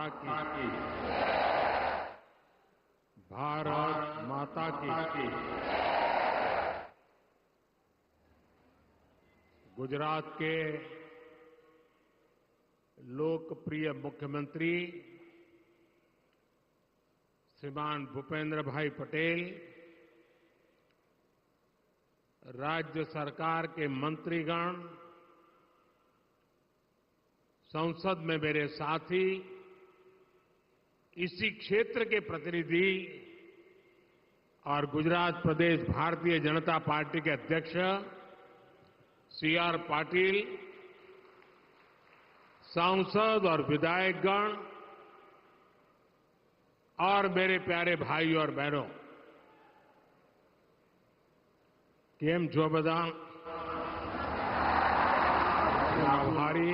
की। भारत माता की। गुजरात के लोकप्रिय मुख्यमंत्री श्रीमान भूपेंद्र भाई पटेल, राज्य सरकार के मंत्रीगण, संसद में मेरे साथी, इसी क्षेत्र के प्रतिनिधि और गुजरात प्रदेश भारतीय जनता पार्टी के अध्यक्ष सीआर पाटिल, सांसद और विधायकगण और मेरे प्यारे भाई और बहनों, केम छो बधा? आभारी।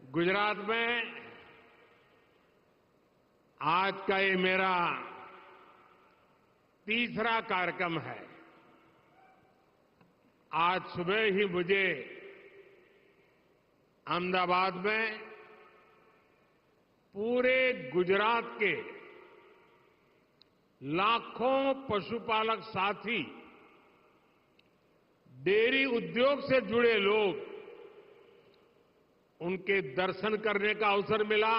गुजरात में आज का ये मेरा तीसरा कार्यक्रम है। आज सुबह ही मुझे अहमदाबाद में पूरे गुजरात के लाखों पशुपालक साथी, डेयरी उद्योग से जुड़े लोग, उनके दर्शन करने का अवसर मिला,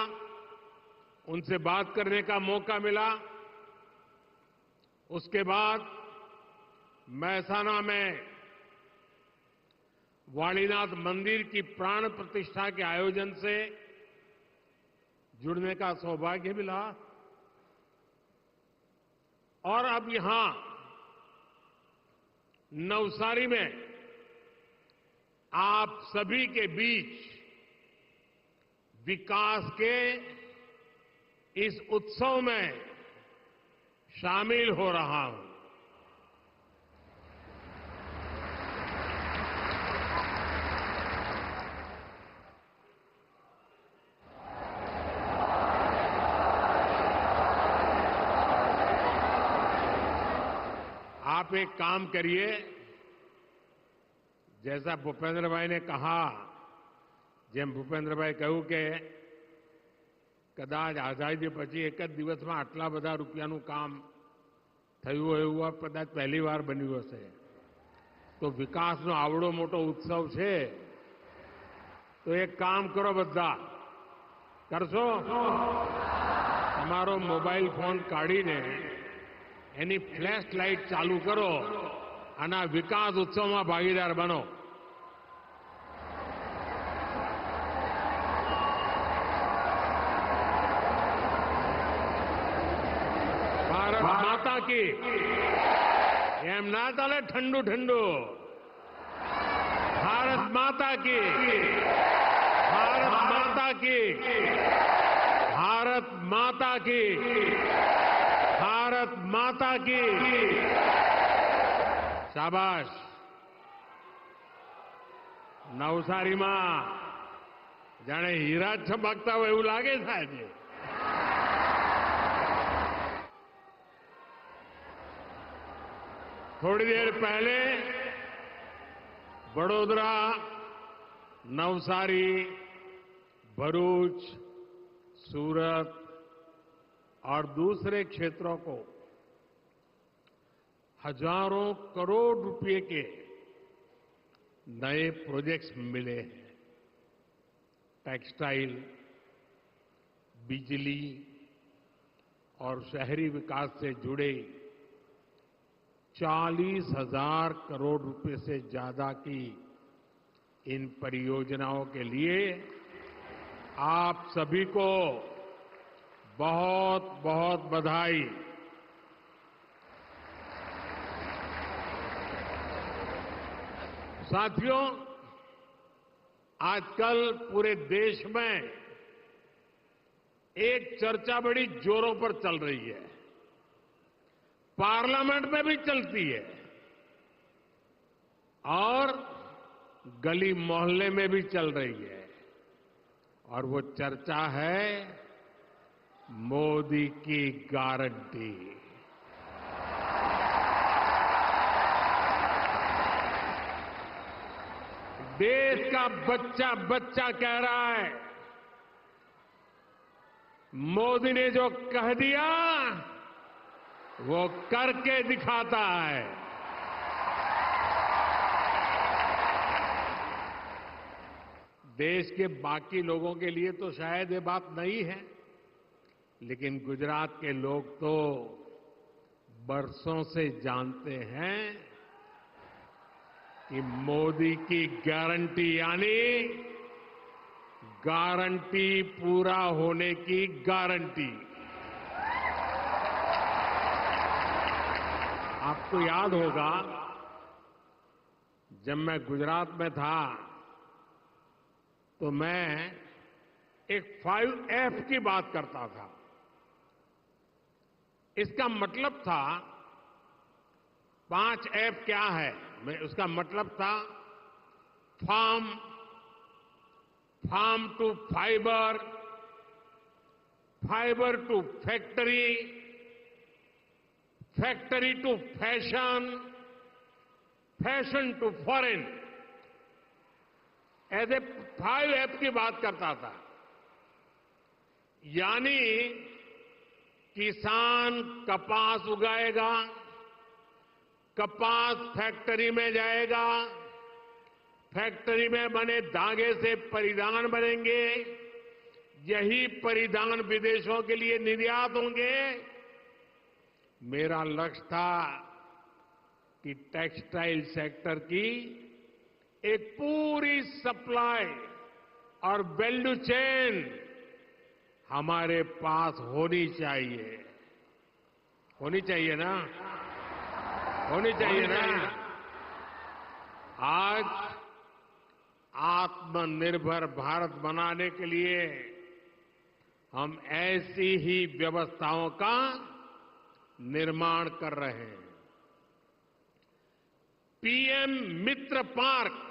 उनसे बात करने का मौका मिला। उसके बाद मैसाना में वाणीनाथ मंदिर की प्राण प्रतिष्ठा के आयोजन से जुड़ने का सौभाग्य मिला और अब यहां नवसारी में आप सभी के बीच विकास के इस उत्सव में शामिल हो रहा हूं। आप एक काम करिए, जैसा भूपेंद्र भाई ने कहा, જેમ ભૂપેન્દ્રભાઈ કહ્યું કે કદાચ આઝાદી પછી એક જ દિવસમાં આટલા બધા રૂપિયાનું કામ થયું હોય એવું કદાચ પહેલી વાર બન્યું હશે। તો વિકાસનો આવડો મોટો ઉત્સવ છે, તો એક કામ કરો, બધા કરશો? તમારો મોબાઈલ ફોન કાઢીને એની ફ્લેશ લાઇટ ચાલુ કરો અને આ વિકાસ ઉત્સવમાં ભાગીદાર બનો। भारत माता की। एम ना चाले ठंडू ठंडू। भारत माता की। भारत माता की। भारत माता की। भारत माता की। शाबाश। नवसारी में जाने हीरा चमकता हो એવું લાગે સાહેબ। थोड़ी देर पहले वडोदरा, नवसारी, भरूच, सूरत और दूसरे क्षेत्रों को हजारों करोड़ रुपए के नए प्रोजेक्ट्स मिले हैं। टेक्सटाइल, बिजली और शहरी विकास से जुड़े 40,000 करोड़ रुपए से ज्यादा की इन परियोजनाओं के लिए आप सभी को बहुत बहुत बधाई। साथियों, आजकल पूरे देश में एक चर्चा बड़ी जोरों पर चल रही है, पार्लियामेंट में भी चलती है और गली मोहल्ले में भी चल रही है, और वो चर्चा है मोदी की गारंटी। देश का बच्चा बच्चा कह रहा है, मोदी ने जो कह दिया वो करके दिखाता है। देश के बाकी लोगों के लिए तो शायद ये बात नहीं है, लेकिन गुजरात के लोग तो बरसों से जानते हैं कि मोदी की गारंटी यानी गारंटी पूरा होने की गारंटी। आपको याद होगा, जब मैं गुजरात में था तो मैं एक 5F की बात करता था। इसका मतलब था 5F क्या है, मैं उसका मतलब था farm to fibre, fibre to factory, factory to fashion, fashion to foreign. ऐसे 5F की बात करता था। यानी किसान कपास उगाएगा, कपास फैक्ट्री में जाएगा, फैक्ट्री में बने धागे से परिधान बनेंगे, यही परिधान विदेशों के लिए निर्यात होंगे। मेरा लक्ष्य था कि टेक्सटाइल सेक्टर की एक पूरी सप्लाई और वैल्यू चेन हमारे पास होनी चाहिए। होनी चाहिए ना? होनी चाहिए ना? आज आत्मनिर्भर भारत बनाने के लिए हम ऐसी ही व्यवस्थाओं का निर्माण कर रहे हैं। पीएम मित्र पार्क,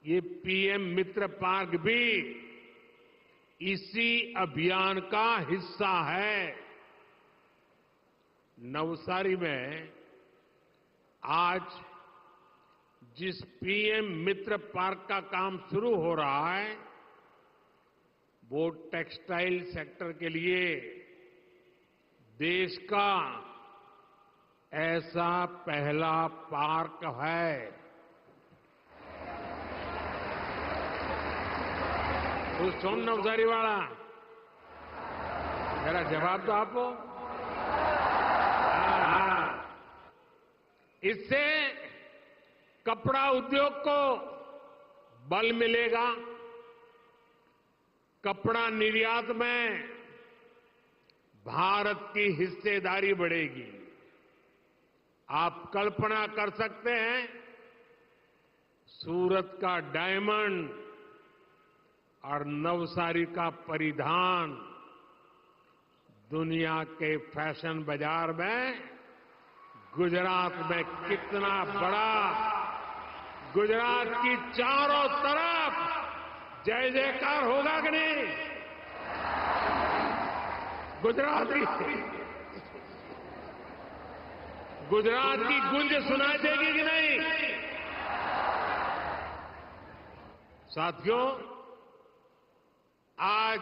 ये पीएम मित्र पार्क भी इसी अभियान का हिस्सा है। नवसारी में आज जिस पीएम मित्र पार्क का काम शुरू हो रहा है, वो टेक्सटाइल सेक्टर के लिए देश का ऐसा पहला पार्क है। तो सुन नवसारी वाला, मेरा जवाब तो आपको। इससे कपड़ा उद्योग को बल मिलेगा, कपड़ा निर्यात में भारत की हिस्सेदारी बढ़ेगी। आप कल्पना कर सकते हैं, सूरत का डायमंड और नवसारी का परिधान दुनिया के फैशन बाजार में गुजरात में कितना बड़ा, गुजरात की चारों तरफ जय जयकार होगा कि नहीं? गुजरात की गूंज सुनाई देगी कि नहीं? साथियों, आज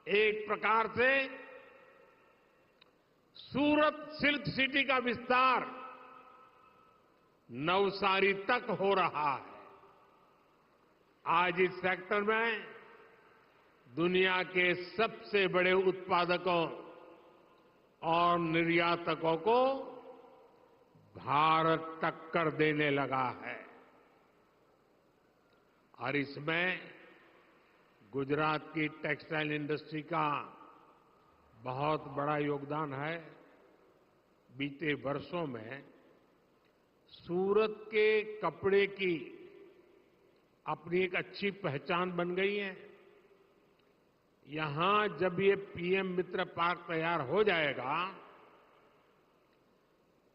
एक प्रकार से सूरत सिल्क सिटी का विस्तार नवसारी तक हो रहा है। आज इस सेक्टर में दुनिया के सबसे बड़े उत्पादकों और निर्यातकों को भारत टक्कर देने लगा है और इसमें गुजरात की टेक्सटाइल इंडस्ट्री का बहुत बड़ा योगदान है। बीते वर्षों में सूरत के कपड़े की अपनी एक अच्छी पहचान बन गई है। यहां जब ये पीएम मित्र पार्क तैयार हो जाएगा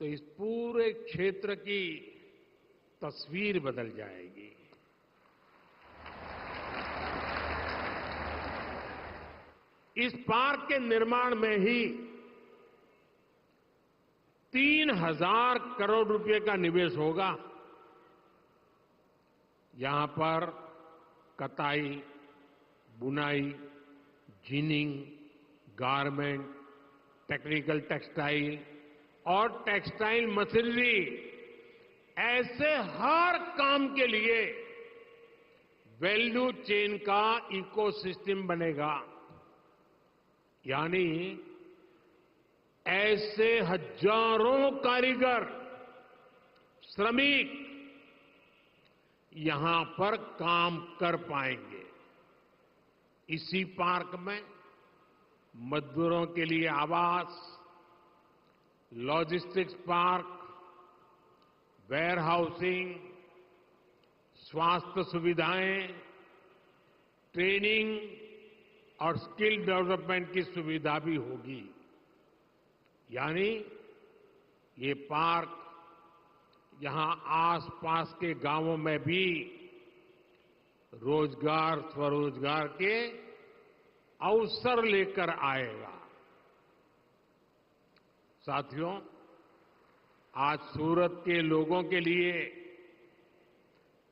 तो इस पूरे क्षेत्र की तस्वीर बदल जाएगी। इस पार्क के निर्माण में ही 3,000 करोड़ रुपए का निवेश होगा। यहां पर कताई, बुनाई, जिनिंग, गारमेंट, टेक्निकल टेक्सटाइल और टेक्सटाइल मशीनरी, ऐसे हर काम के लिए वैल्यू चेन का इकोसिस्टम बनेगा। यानी ऐसे हजारों कारीगर, श्रमिक यहां पर काम कर पाएंगे। इसी पार्क में मजदूरों के लिए आवास, लॉजिस्टिक्स पार्क, वेयर हाउसिंग, स्वास्थ्य सुविधाएं, ट्रेनिंग और स्किल डेवलपमेंट की सुविधा भी होगी। यानी ये पार्क यहां आसपास के गांवों में भी रोजगार, स्वरोजगार के अवसर लेकर आएगा। साथियों, आज सूरत के लोगों के लिए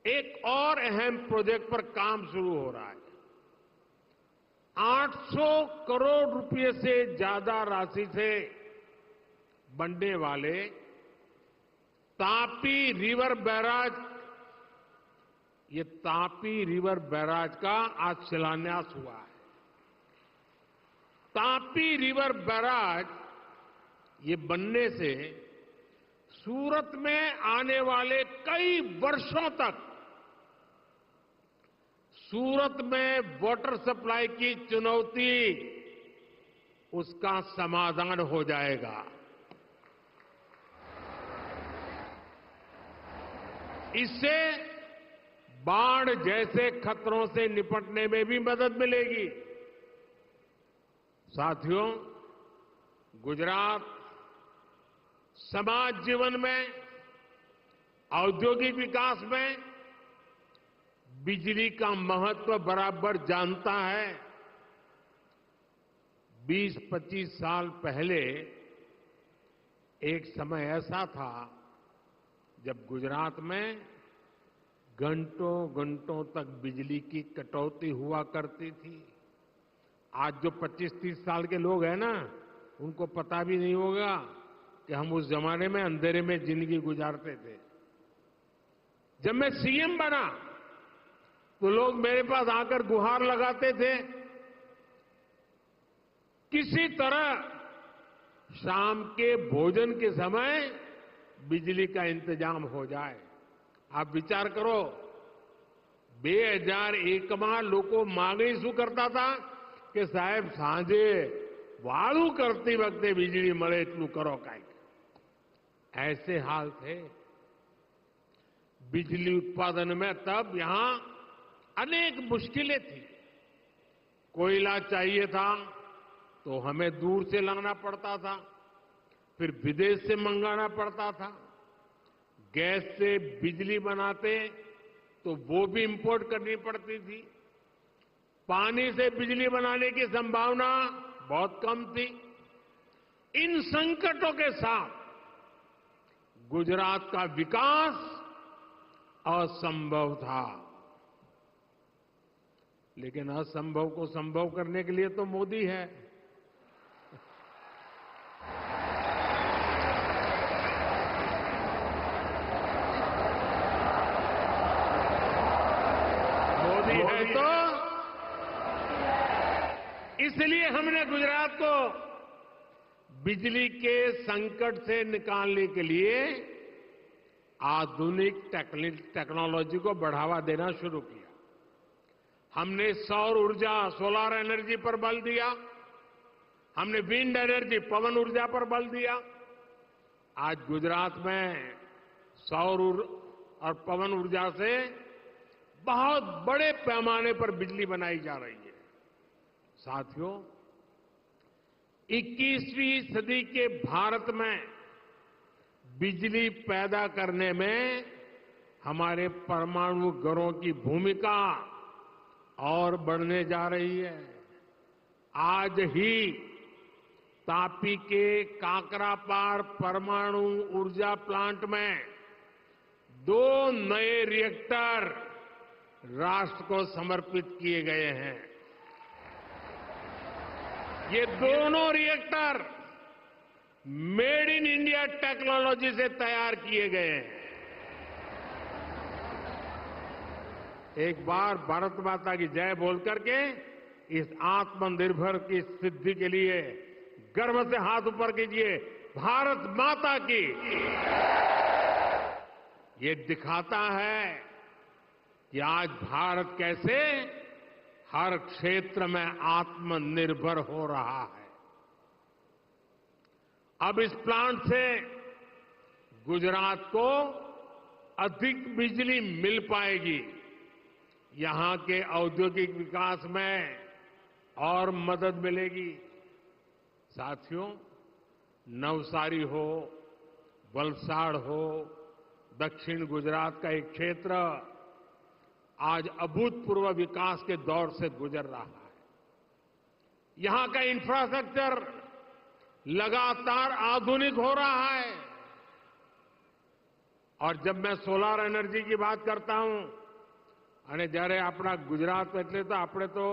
एक और अहम प्रोजेक्ट पर काम शुरू हो रहा है। 800 करोड़ रुपए से ज्यादा राशि से बनने वाले तापी रिवर बैराज, ये तापी रिवर बैराज का आज शिलान्यास हुआ है। तापी रिवर बैराज ये बनने से सूरत में आने वाले कई वर्षों तक सूरत में वाटर सप्लाई की चुनौती, उसका समाधान हो जाएगा। इससे बाढ़ जैसे खतरों से निपटने में भी मदद मिलेगी। साथियों, गुजरात समाज जीवन में, औद्योगिक विकास में बिजली का महत्व बराबर जानता है। 20-25 साल पहले एक समय ऐसा था जब गुजरात में घंटों घंटों तक बिजली की कटौती हुआ करती थी। आज जो 25-30 साल के लोग हैं ना, उनको पता भी नहीं होगा कि हम उस जमाने में अंधेरे में जिंदगी गुजारते थे। जब मैं सीएम बना तो लोग मेरे पास आकर गुहार लगाते थे, किसी तरह शाम के भोजन के समय बिजली का इंतजाम हो जाए। आप विचार करो, 2001 में लोगों मांगे શું करता था कि साहेब सांजे वाळू करती वक्ते बिजली મળે એટલું करो काई। ऐसे हाल थे। बिजली उत्पादन में तब यहां अनेक मुश्किलें थी। कोयला चाहिए था तो हमें दूर से लाना पड़ता था, फिर विदेश से मंगाना पड़ता था। गैस से बिजली बनाते तो वो भी इंपोर्ट करनी पड़ती थी। पानी से बिजली बनाने की संभावना बहुत कम थी। इन संकटों के साथ गुजरात का विकास असंभव था। लेकिन असंभव को संभव करने के लिए तो मोदी है। मोदी है तो इसलिए हमने गुजरात को बिजली के संकट से निकालने के लिए आधुनिक टेक्नोलॉजी को बढ़ावा देना शुरू किया। हमने सौर ऊर्जा, सोलर एनर्जी पर बल दिया। हमने विंड एनर्जी, पवन ऊर्जा पर बल दिया। आज गुजरात में सौर और पवन ऊर्जा से बहुत बड़े पैमाने पर बिजली बनाई जा रही है। साथियों, 21वीं सदी के भारत में बिजली पैदा करने में हमारे परमाणु घरों की भूमिका और बढ़ने जा रही है। आज ही तापी के काकरापार परमाणु ऊर्जा प्लांट में 2 नए रिएक्टर राष्ट्र को समर्पित किए गए हैं। ये दोनों reactor made in India technology से तैयार किए गए हैं। एक बार भारत माता की जय बोल करके इस आत्मनिर्भर की सिद्धि के लिए गर्व से हाथ ऊपर कीजिए, भारत माता की। ये दिखाता है कि आज भारत कैसे हर क्षेत्र में आत्मनिर्भर हो रहा है। अब इस प्लांट से गुजरात को अधिक बिजली मिल पाएगी, यहां के औद्योगिक विकास में और मदद मिलेगी। साथियों, नवसारी हो, वलसाड़ हो, दक्षिण गुजरात का एक क्षेत्र आज अभूतपूर्व विकास के दौर से गुजर रहा है। यहां का इंफ्रास्ट्रक्चर लगातार आधुनिक हो रहा है। और जब मैं सोलार एनर्जी की बात करता हूं, અને જ્યારે આપણા ગુજરાત એટલે તો આપણે તો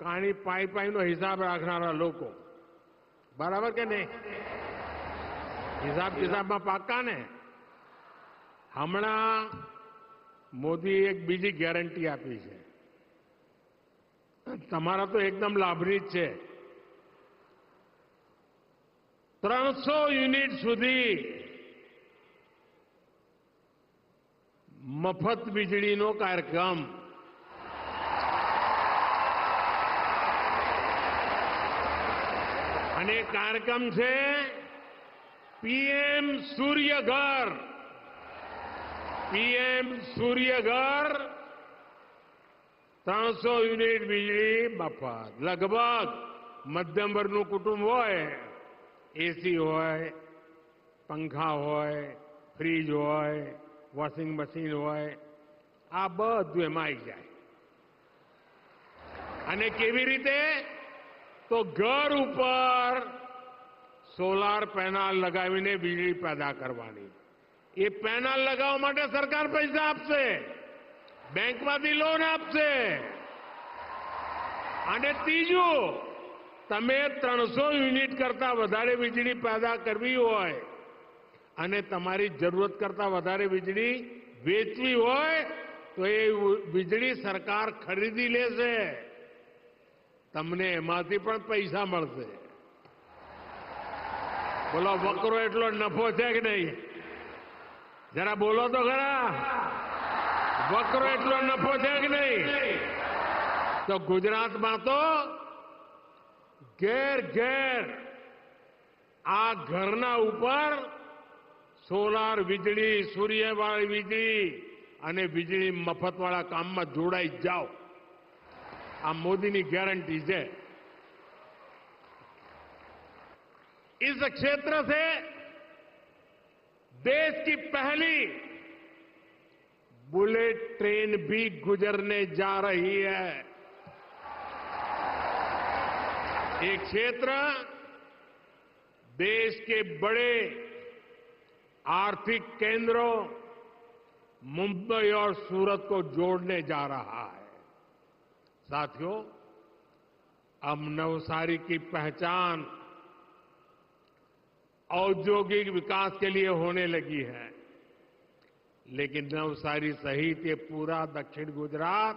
કાણી પાઈ નો હિસાબ રાખનારા લોકો, બરાબર કે નહીં? હિસાબ કિતાબમાં પાક્કા ને? હમણાં મોદી એક બીજી ગેરંટી આપી છે, તમારા તો એકદમ લાભની જ છે। 300 યુનિટ સુધી મફત વીજળીનો કાર્યક્રમ। અને કાર્યક્રમ છે PM Suryaghar. PM Suryaghar 300 unit વીજળી મફત। લગભગ મધ્યમ વર્ગનું કુટુંબ હોય, એસી હોય, પંખા હોય, ફ્રીજ હોય, વોશિંગ મશીન હોય, આ બધું એમાં આવી જાય। અને કેવી રીતે? તો ઘર ઉપર સોલાર પેનલ લગાવીને વીજળી પેદા કરવાની। એ પેનલ લગાવવા માટે સરકાર પૈસા આપશે, બેંકમાંથી લોન આપશે। અને ત્રીજું, તમે 300 યુનિટ કરતા વધારે વીજળી પેદા કરવી હોય અને તમારી જરૂરત કરતા વધારે વીજળી વેચવી હોય તો એ વીજળી સરકાર ખરીદી લેશે, તમને એમાંથી પણ પૈસા મળશે। બોલો, વકરો એટલો નફો છે કે નહીં? જરા બોલો તો ખરા, વકરો એટલો નફો છે કે નહીં? તો ગુજરાતમાં તો ઘેર ઘેર આ ઘરના ઉપર સોલાર વીજળી, સૂર્યવાળી વીજળી અને વીજળી મફતવાળા કામમાં જોડાઈ જાઓ। આ મોદીની ગેરંટી છે। इस क्षेत्र से देश की पहली बुलेट ट्रेन भी गुजरने जा रही है। ये क्षेत्र देश के बड़े आर्थिक केंद्रों मुंबई और सूरत को जोड़ने जा रहा है। साथियों, अब नवसारी की पहचान औद्योगिक विकास के लिए होने लगी है, लेकिन नवसारी सहित ये पूरा दक्षिण गुजरात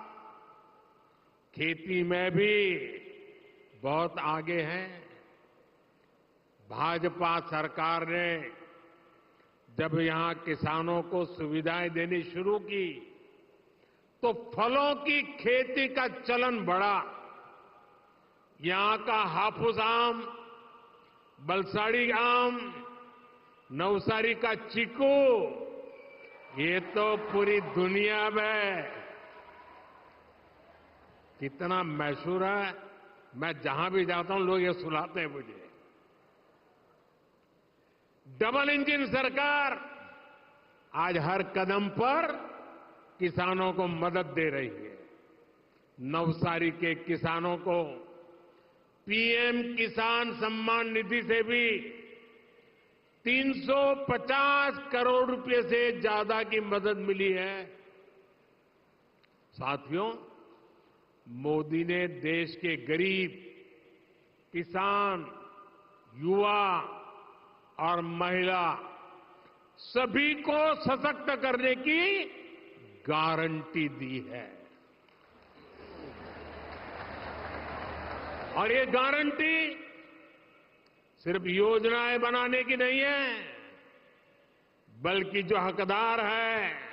खेती में भी बहुत आगे है। भाजपा सरकार ने जब यहां किसानों को सुविधाएं देनी शुरू की तो फलों की खेती का चलन बढ़ा। यहां का हाफूस आम, बलसाड़ी आम, नवसारी का चीकू, ये तो पूरी दुनिया में कितना मशहूर है। मैं जहां भी जाता हूं लोग ये सुनाते हैं मुझे। डबल इंजन सरकार आज हर कदम पर किसानों को मदद दे रही है। नवसारी के किसानों को पीएम किसान सम्मान निधि से भी 350 करोड़ रुपए से ज्यादा की मदद मिली है। साथियों, मोदी ने देश के गरीब, किसान, युवा और महिला सभी को सशक्त करने की गारंटी दी है। और ये गारंटी सिर्फ योजनाएं बनाने की नहीं है, बल्कि जो हकदार है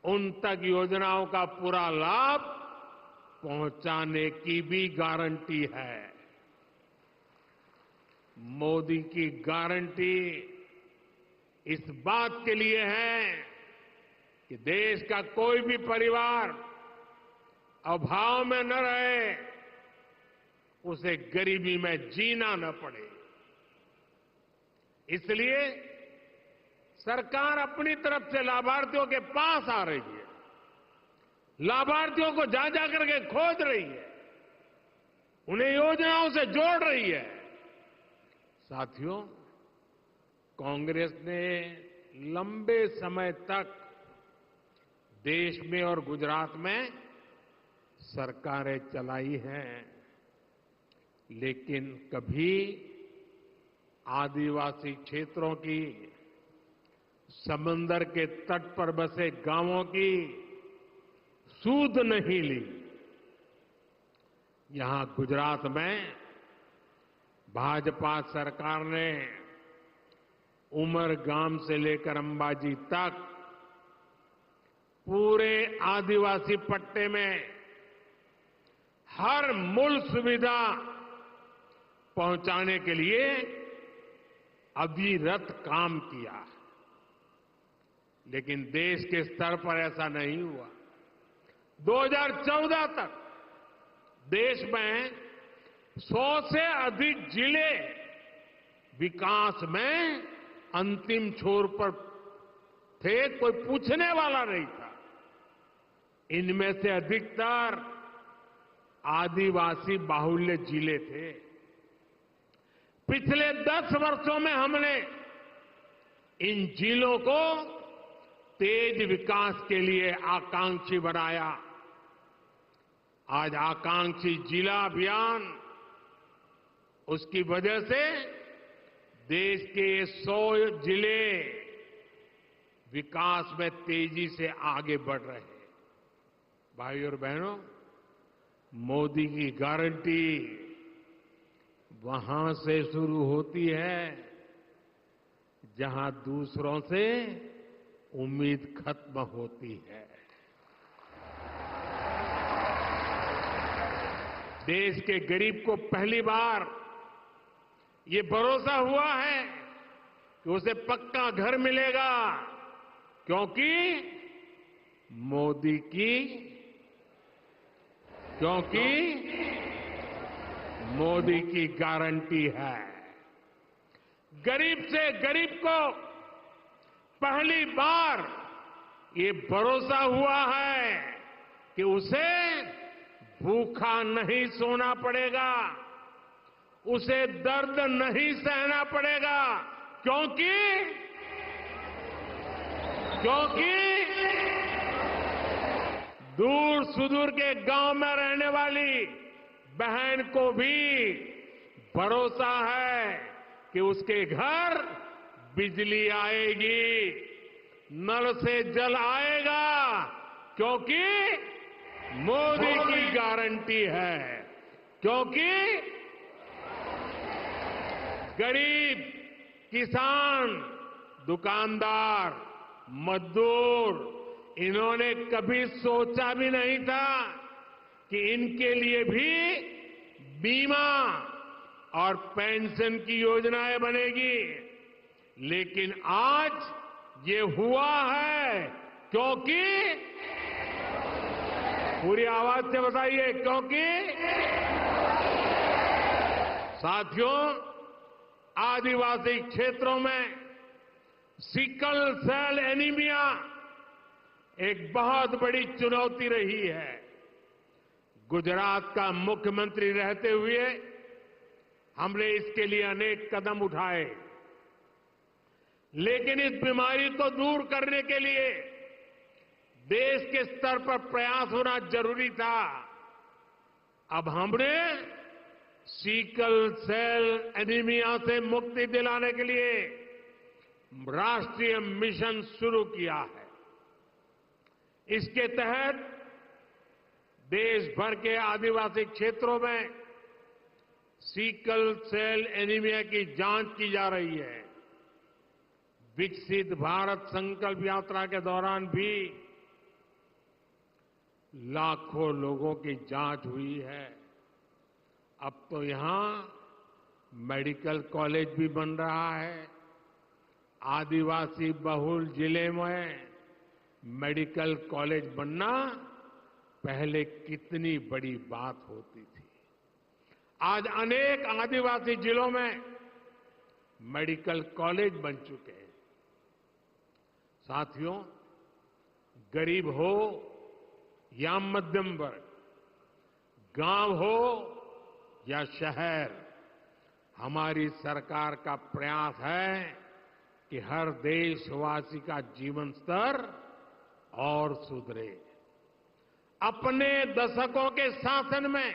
उन तक योजनाओं का पूरा लाभ पहुंचाने की भी गारंटी है। मोदी की गारंटी इस बात के लिए है कि देश का कोई भी परिवार अभाव में न रहे, उसे गरीबी में जीना न पड़े। इसलिए सरकार अपनी तरफ से लाभार्थियों के पास आ रही है, लाभार्थियों को जा जा करके खोज रही है, उन्हें योजनाओं से जोड़ रही है। साथियों, कांग्रेस ने लंबे समय तक देश में और गुजरात में सरकारें चलाई हैं, लेकिन कभी आदिवासी क्षेत्रों की, समंदर के तट पर बसे गांवों की सूध नहीं ली। यहां गुजरात में भाजपा सरकार ने उमरगाम से लेकर अंबाजी तक पूरे आदिवासी पट्टे में हर मूल सुविधा पहुंचाने के लिए अविरत काम किया। लेकिन देश के स्तर पर ऐसा नहीं हुआ। 2014 तक देश में 100 से अधिक जिले विकास में अंतिम छोर पर थे, कोई पूछने वाला नहीं था। इनमें से अधिकतर आदिवासी बाहुल्य जिले थे। पिछले 10 वर्षों में हमने इन जिलों को तेज विकास के लिए आकांक्षी बनाया। आज आकांक्षी जिला अभियान, उसकी वजह से देश के 100 जिले विकास में तेजी से आगे बढ़ रहे हैं। भाइयों और बहनों, मोदी की गारंटी वहां से शुरू होती है जहां दूसरों से उम्मीद खत्म होती है। देश के गरीब को पहली बार ये भरोसा हुआ है कि उसे पक्का घर मिलेगा, क्योंकि मोदी की गारंटी है। गरीब से गरीब को पहली बार ये भरोसा हुआ है कि उसे भूखा नहीं सोना पड़ेगा, उसे दर्द नहीं सहना पड़ेगा, क्योंकि दूर सुदूर के गांव में रहने वाली बहन को भी भरोसा है कि उसके घर बिजली आएगी, नल से जल आएगा, क्योंकि मोदी की गारंटी है। क्योंकि गरीब, किसान, दुकानदार, मजदूर, इन्होंने कभी सोचा भी नहीं था कि इनके लिए भी बीमा और पेंशन की योजनाएं बनेगी। लेकिन आज ये हुआ है क्योंकि, पूरी आवाज से बताइए, क्योंकि साथियों, आदिवासी क्षेत्रों में सिकल सेल एनीमिया एक बहुत बड़ी चुनौती रही है। गुजरात का मुख्यमंत्री रहते हुए हमने इसके लिए अनेक कदम उठाए, लेकिन इस बीमारी को दूर करने के लिए देश के स्तर पर प्रयास होना जरूरी था। अब हमने सीकल सेल एनीमिया से मुक्ति दिलाने के लिए राष्ट्रीय मिशन शुरू किया है। इसके तहत देश भर के आदिवासी क्षेत्रों में सीकल सेल एनीमिया की जांच की जा रही है। विकसित भारत संकल्प यात्रा के दौरान भी लाखों लोगों की जांच हुई है। अब तो यहां मेडिकल कॉलेज भी बन रहा है। आदिवासी बहुल जिले में मेडिकल कॉलेज बनना पहले कितनी बड़ी बात होती थी। आज अनेक आदिवासी जिलों में मेडिकल कॉलेज बन चुके हैं। साथियों, गरीब हो या मध्यम वर्ग, गांव हो या शहर, हमारी सरकार का प्रयास है कि हर देशवासी का जीवन स्तर और सुधरे। अपने दशकों के शासन में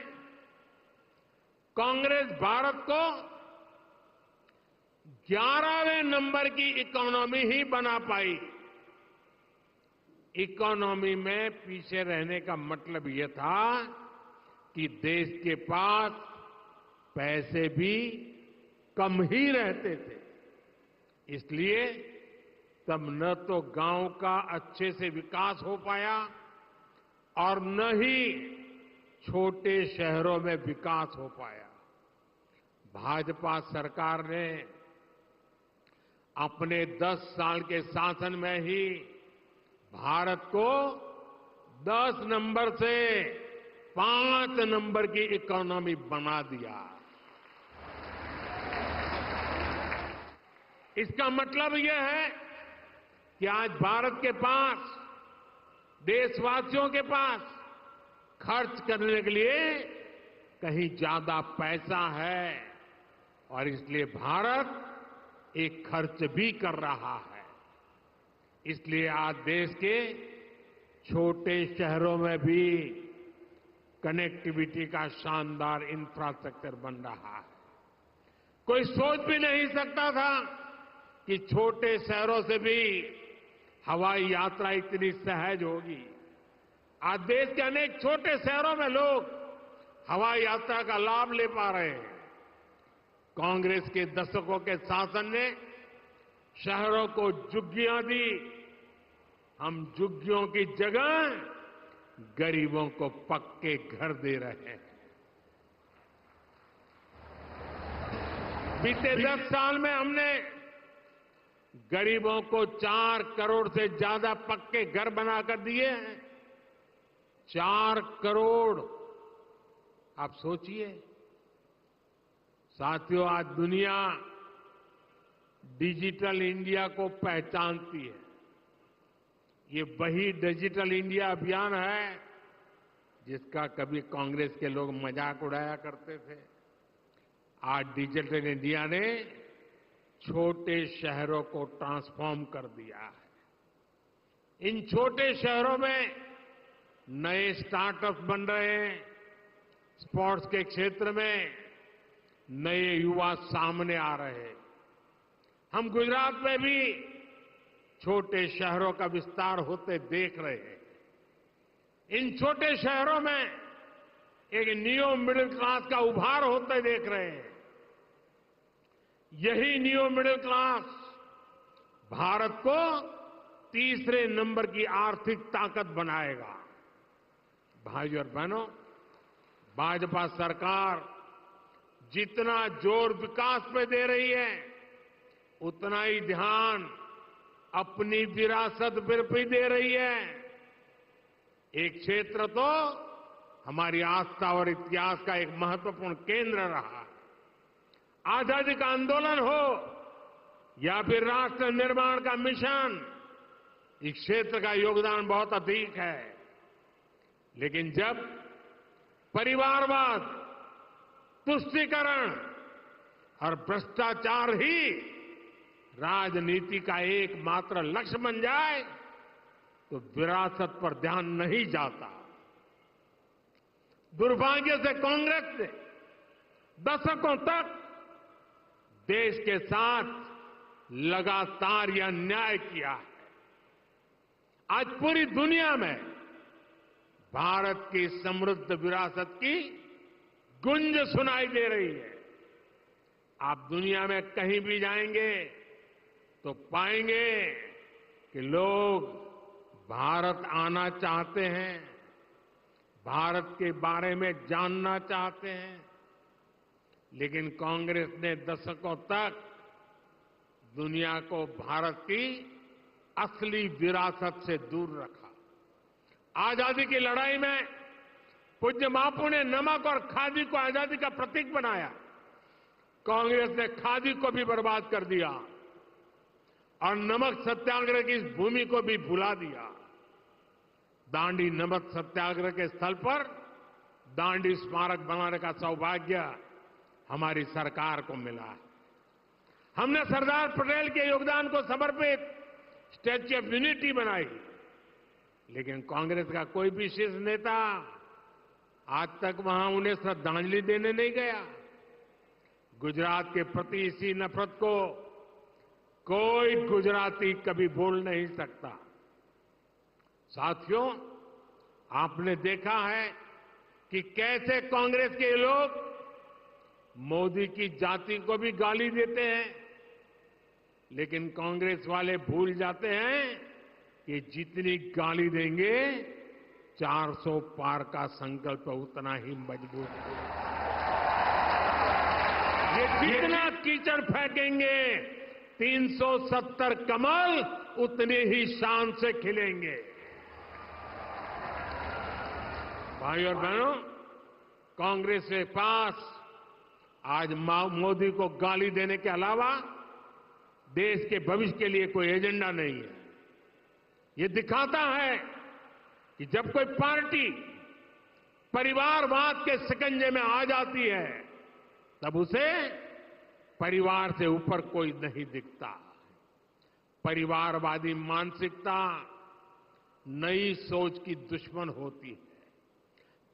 कांग्रेस भारत को 11वें नंबर की इकोनॉमी ही बना पाई। इकोनॉमी में पीछे रहने का मतलब यह था कि देश के पास पैसे भी कम ही रहते थे। इसलिए तब न तो गांव का अच्छे से विकास हो पाया और न ही छोटे शहरों में विकास हो पाया। भाजपा सरकार ने अपने 10 साल के शासन में ही भारत को 10 नंबर से 5 नंबर की इकोनॉमी बना दिया। इसका मतलब यह है कि आज भारत के पास, देशवासियों के पास खर्च करने के लिए कहीं ज्यादा पैसा है और इसलिए भारत एक खर्च भी कर रहा है। इसलिए आज देश के छोटे शहरों में भी कनेक्टिविटी का शानदार इंफ्रास्ट्रक्चर बन रहा है। कोई सोच भी नहीं सकता था कि छोटे शहरों से भी हवाई यात्रा इतनी सहज होगी। आज देश के अनेक छोटे शहरों में लोग हवाई यात्रा का लाभ ले पा रहे हैं। कांग्रेस के दशकों के शासन ने शहरों को झुग्गियां दी। हम झुग्गियों की जगह गरीबों को पक्के घर दे रहे हैं। बीते 10 साल में हमने गरीबों को 4 करोड़ से ज्यादा पक्के घर बनाकर दिए हैं। 4 करोड़। आप सोचिए साथियों, आज दुनिया डिजिटल इंडिया को पहचानती है। ये वही डिजिटल इंडिया अभियान है जिसका कभी कांग्रेस के लोग मजाक उड़ाया करते थे। आज डिजिटल इंडिया ने छोटे शहरों को ट्रांसफॉर्म कर दिया है। इन छोटे शहरों में नए स्टार्टअप बन रहे हैं। स्पोर्ट्स के क्षेत्र में नए युवा सामने आ रहे हैं। हम गुजरात में भी छोटे शहरों का विस्तार होते देख रहे हैं। इन छोटे शहरों में एक न्यू मिडिल क्लास का उभार होते देख रहे हैं। यही न्यू मिडिल क्लास भारत को तीसरे नंबर की आर्थिक ताकत बनाएगा। भाइयों और बहनों, भाजपा सरकार जितना जोर विकास पे दे रही है, उतना ही ध्यान अपनी विरासत पर भी दे रही है। एक क्षेत्र तो हमारी आस्था और इतिहास का एक महत्वपूर्ण केंद्र रहा है। आजादी का आंदोलन हो या फिर राष्ट्र निर्माण का मिशन, इस क्षेत्र का योगदान बहुत अधिक है। लेकिन जब परिवारवाद, तुष्टीकरण और भ्रष्टाचार ही राजनीति का एकमात्र लक्ष्य बन जाए, तो विरासत पर ध्यान नहीं जाता। दुर्भाग्य से कांग्रेस ने दशकों तक देश के साथ लगातार यह अन्याय किया है। आज पूरी दुनिया में भारत की समृद्ध विरासत की गूंज सुनाई दे रही है। आप दुनिया में कहीं भी जाएंगे तो पाएंगे कि लोग भारत आना चाहते हैं, भारत के बारे में जानना चाहते हैं, लेकिन कांग्रेस ने दशकों तक दुनिया को भारत की असली विरासत से दूर रखा। आजादी की लड़ाई में पूज्य बापू ने नमक और खादी को आजादी का प्रतीक बनाया। कांग्रेस ने खादी को भी बर्बाद कर दिया और नमक सत्याग्रह की इस भूमि को भी भुला दिया। दांडी नमक सत्याग्रह के स्थल पर दांडी स्मारक बनाने का सौभाग्य हमारी सरकार को मिला है। हमने सरदार पटेल के योगदान को समर्पित स्टैच्यू ऑफ यूनिटी बनाई, लेकिन कांग्रेस का कोई भी शीर्ष नेता आज तक वहां उन्हें श्रद्धांजलि देने नहीं गया। गुजरात के प्रति इसी नफरत को कोई गुजराती कभी भूल नहीं सकता। साथियों, आपने देखा है कि कैसे कांग्रेस के लोग मोदी की जाति को भी गाली देते हैं, लेकिन कांग्रेस वाले भूल जाते हैं कि जितनी गाली देंगे 400 पार का संकल्प उतना ही मजबूत होगा। ये जितना कीचड़ फेंकेंगे 370 कमल उतने ही शान से खिलेंगे। भाई और बहनों, कांग्रेस के पास आज मोदी को गाली देने के अलावा देश के भविष्य के लिए कोई एजेंडा नहीं है। ये दिखाता है कि जब कोई पार्टी परिवारवाद के शिकंजे में आ जाती है तब उसे परिवार से ऊपर कोई नहीं दिखता। परिवारवादी मानसिकता नई सोच की दुश्मन होती है।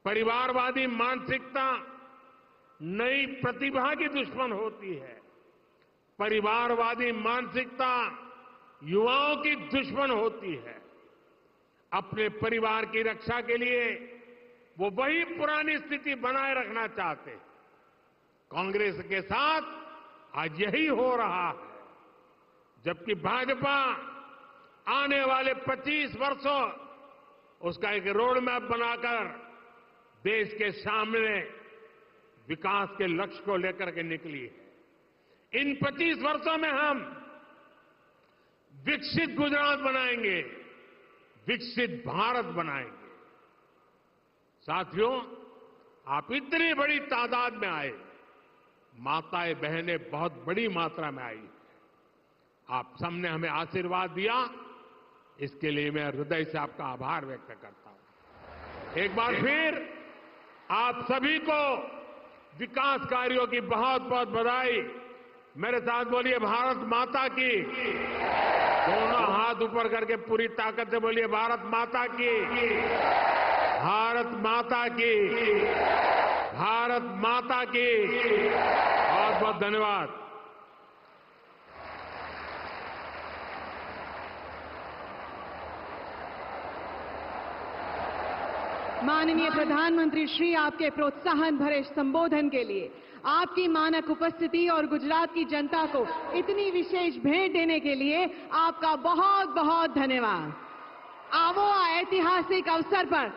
परिवारवादी मानसिकता नई प्रतिभा की दुश्मन होती है। परिवारवादी मानसिकता युवाओं की दुश्मन होती है। अपने परिवार की रक्षा के लिए वो वही पुरानी स्थिति बनाए रखना चाहते हैं। कांग्रेस के साथ आज यही हो रहा है, जबकि भाजपा आने वाले 25 वर्षों उसका एक रोड मैप बनाकर देश के सामने विकास के लक्ष्य को लेकर के निकली है। इन 25 वर्षों में हम विकसित गुजरात बनाएंगे, विकसित भारत बनाएंगे। साथियों, आप इतनी बड़ी तादाद में आए, माताएं बहनें बहुत बड़ी मात्रा में आई, आप सबने हमें आशीर्वाद दिया, इसके लिए मैं हृदय से आपका आभार व्यक्त करता हूं। एक बार फिर आप सभी को विकास कार्यों की बहुत बहुत बधाई। मेरे साथ बोलिए भारत माता की। दोनों हाथ ऊपर करके पूरी ताकत से बोलिए भारत माता की, भारत माता की, भारत माता की। बहुत बहुत धन्यवाद। माननीय प्रधानमंत्री श्री, आपके प्रोत्साहन भरे संबोधन के लिए, आपकी मानक उपस्थिति और गुजरात की जनता को इतनी विशेष भेंट देने के लिए आपका बहुत बहुत धन्यवाद। आवो आ ऐतिहासिक अवसर पर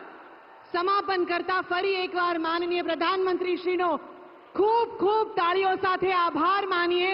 समापन करता फरी एकवार माननीय प्रधानमंत्री श्रीનો ખૂબ ખૂબ તાળીઓ સાથે આભાર માનીએ।